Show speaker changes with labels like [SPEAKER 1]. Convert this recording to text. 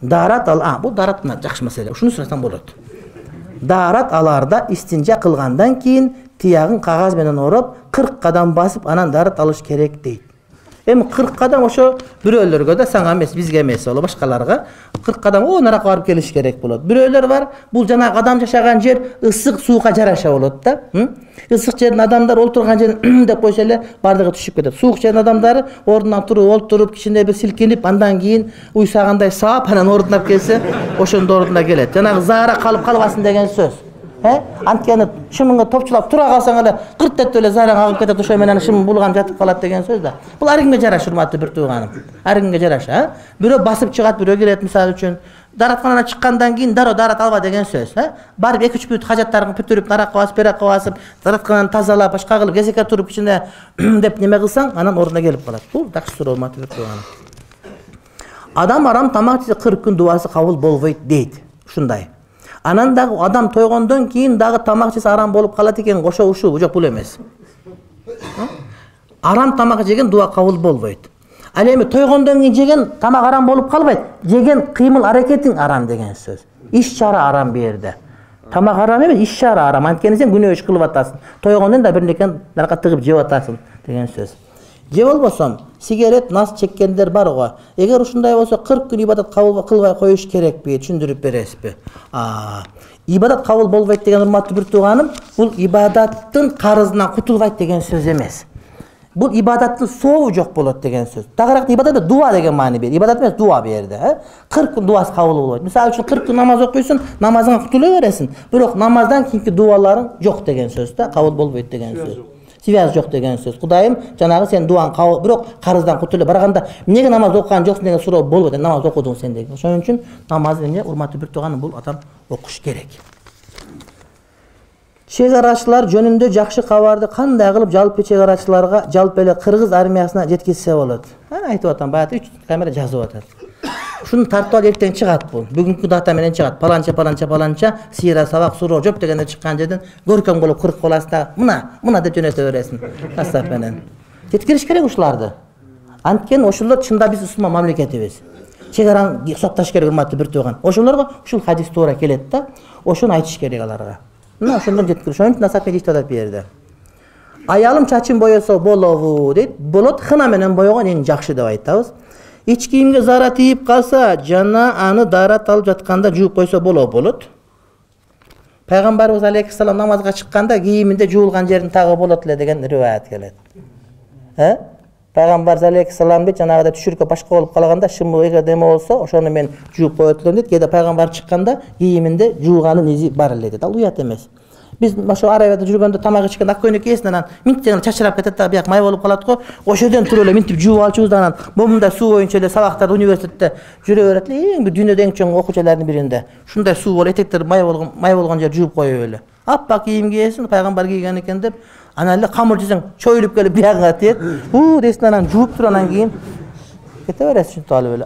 [SPEAKER 1] Дарат ал, бул дарат мына жакшы маселе. Ушуну сурасаң болот. Дарат аларда истинжа кылгандан кийин тиягын кагаз менен ороп 40 кадам басып анан дарат алыш керек дейт. Эми 40 кадам ошо бирөөлөргө да саңа эмес, бизге эмес, боло башкаларга 40 кадам наракка барып келиш керек болот. Бирөөлөр бар, бул жана адам жашаган жер ысык сууга жараша болот да. Ысык жердин адамдар олтурган жерин деп койсо эле бардыгы түшүп кетет. Суук жердин адамдары ордунан туруп, олтуруп, кичине бир силкинип, андан кийин уйсагандай саап, анан ордуна келсе, ошондо ордуна келет. Жанагы заара калып калбасын деген сөз. Анткени шымыңга топчулап тура калсаң эле кырт эле заараң агып кетет, ошо менен шымың булган жатып калат деген сөз да. Бул ар кимге жараша, урматтуу бир тууганым. Ар кимге жараша, Бирөө басып чыгат, бирөө кирет, мисалы үчүн. Дараткандан чыккандан кийин дарат алба деген сөз, Барып 2-3 бүт хажаттарын бүтүрүп, наракка басып, беракка басып, дараткандан тазалап, башка кылып, кезекке туруп кичине деп неме кылсаң, анан ордуна келип калат. Бул жакшы суроо, урматтуу бир тууганым. Адам арам тамак жесе 40 күн дуасы кабыл болбойт дейт. Ушундай. Анан дагы адам тойгондон кийин дагы тамак жесе арам болуп калат экен, ошо ушул, жок бул эмес. Арам тамак жеген дуа кабыл болбойт. Ал эми тойгондон кийин жеген тамак арам болуп калбайт. Жеген кыймыл аракетиң арам деген сөз. Иш чара арам бу жерде. Тамак арам эмес, иш чара арам. Анткени сен күнөө иш кылып атасың. Тойгондон да бир некен наракка тыгып жеп атасың деген сөз. Же болбосо сигарет, нас чеккендер бар го. Эгер ушундай болсо 40 күн ибадат кабыл кылбай коюш керекпи? Түшүндүрүп бересизби? Ибадат кабыл болбойт деген урматтуу бир тууганым, бул ибадаттын карызынан кутулбайт деген сөз эмес. Бул ибадаттын сообу жок болот деген сөз. Тагыраак ибадатта дуа деген маани берет. Ибадат эмес, дуа бу жерде, 40 күн дуасы кабыл болбойт. Мисалы үчүн 40 күн намаз окуйсуң, намазыңа кутула бересиң. Бирок намаздан кийинки дуаларың жок деген сөз да, кабыл болбойт деген сөз. Связь жок деген сөз. Кудайым жанагы сен дуаң кабыл, бирок карыздан кутула. Барганда эмнеге намаз окуган жоксуң деген суроо болбойт. Намаз окудуң сен деген. Ошон үчүн намазды эмне урматтуу бир тууганым, бул адам окуш керек. Чек арачылар жөнүндө жакшы кабарды кандай кылып жалпы чек арачыларга, жалпы эле кыргыз армиясына жеткизсе болот? Айтып атам, баягы 3 камера жазып атат. Ушуну тартып алып эртең чыгат бул. Бүгүнкү дата менен чыгат. Паланча, сыйра, сабак, суроо, жоп дегенде чыккан жерден көркөм болуп кырып каласың да, мына деп жөнөтө бересиң. Касап менен. Жеткириш керек ушуларды. Анткени ошолор чында биз мусулман мамлекетибиз. Чек араны сакташ керек, урматтуу бир тууган. Ошолорго ушул хадис туура келет да, ошону айтыш керек аларга. Мына ошондон жеткириш. Ошон үчүн насаат жетип атат бу жерде. Аялым чачын боёсо болобу дейт. Болот, хына менен боёгон эң жакшы деп айтабыз. Ич кийимге зара тийип калса, жана аны дарат алып жатканда жууп койсо болот. Пайгамбарыбыз алейхиссалам намазга чыкканда кийиминде жуулган жерин тагы болот эле деген риваят келет. Пайгамбар алейхиссалам дейт, жанагыда түшүрүккө башка болуп калганда шымы эгер деме болсо, ошону мен жууп коет элем дейт. Кээде пайгамбар чыкканда кийиминде жуулганын изи бар эле дейт. Ал уят эмес. Биз ошо Арабияда жүргөндө тамак ичкен ак көйнөк кийесин, анан минтен чачырап кетет да, бияк май болуп калат го. Ошол жерден туруп эле минтип жууп алчубуз да, анан момундай суу боюнча эле сабактарда университетте жүрө берет эле, эң бир дүйнөдө эң чоң окуучулардын биринде. Ушундай суу болуп, этектер май болгон жер жууп коюп эле. Аппак кийим кийесин, пайгамбар кийген экен деп, анан эле камыр жесең чоюлуп келип биягга тиет. Дейсиң, анан жууп туруп анан кийин кете бересиң, ушинтип алып эле.